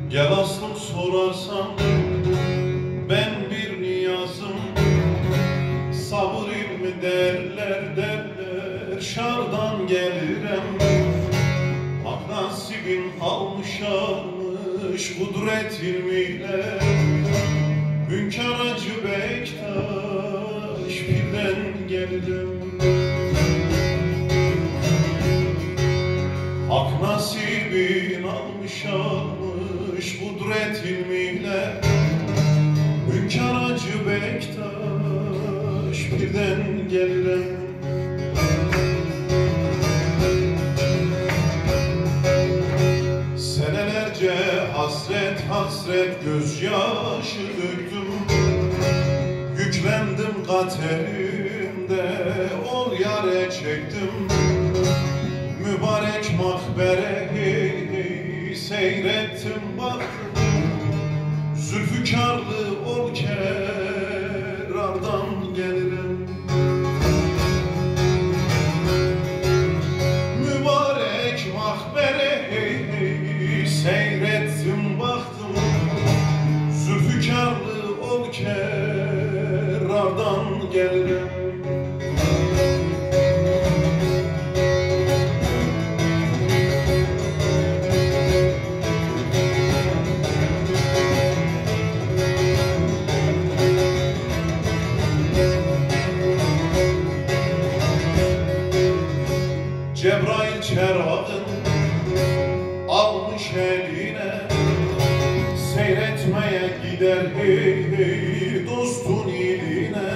Gel aslım sorarsan ben bir niyazım, sabır ilmi derler şardan gelirem. Hak nasibin almış kudret ilmiyle, Hünkâr Hacı Bektaş birden gelirim. Hak nasibin almış kudret ilmiyle, Hünkâr Hacı Bektaş birden gelirim. Senelerce hasret hasret gözyaşı döktüm, yüklendim katerimde ol yare çektim. Mübarek makbereyi seyrettim baktım, zülfükarlı ol kerardan gelirim. Mübarek makbereyi seyrettim baktım, zülfükarlı ol kerardan gelirim. Cebrail çerağın almış eline, seyretmeye gider hey hey dostun iline.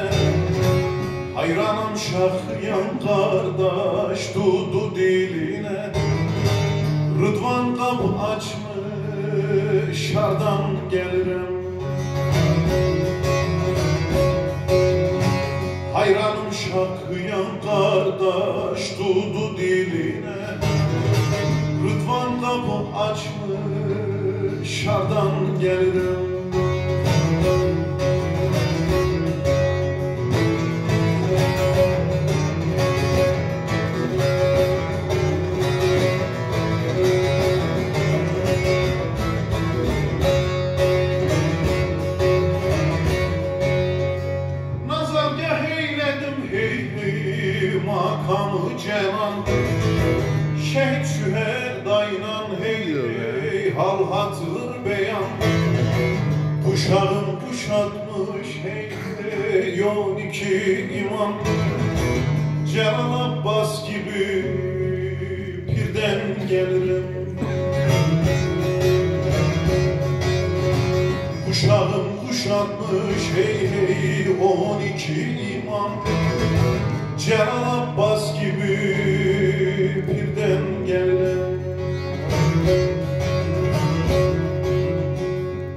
Hayranım şahyan kardeş dudu diline, Rıdvan kapı açmış şardan gelirim. Hayranım şahyan kardeş dudu diline, Rıdvan kapı açmış şardan gelirim. Makamı cenan şehit şühedayla hey hey hal hatır beyan. Kuşağım kuşatmış hey hey yon iki imam, Celal Abbas gibi birden gelirim. Kuşağım kuşatmış hey hey 12 imam, Celal Abbas gibi birden gelirim.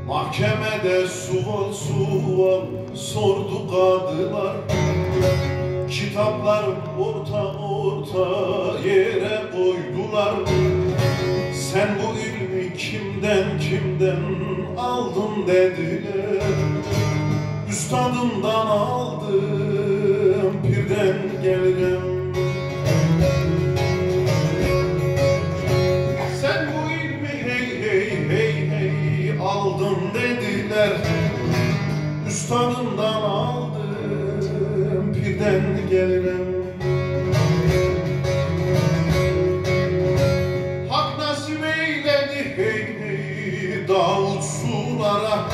Mahkemede sual sual sordu kadılar, kitaplar orta orta yere koydular. Sen bu ilmi kimden aldın dediler, üstadımdan aldım birden gelirim. Sen bu ilmi hey hey hey hey aldın dediler, üstadımdan aldım birden gelirim. Hak nasip eyledi hey hey Davut sulara,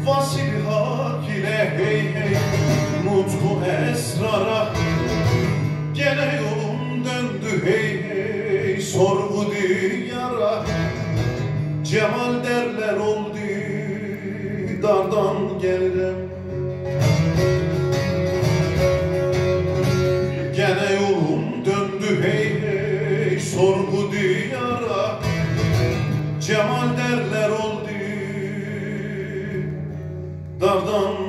Vasil hak ile hey hey nutku esrara. Gene yolum döndü hey hey sorgu diyara, cemal derler oldu dardan gelirim. Gene yolum döndü hey hey sorgu diyara, yara Cemal derler oldu Dardan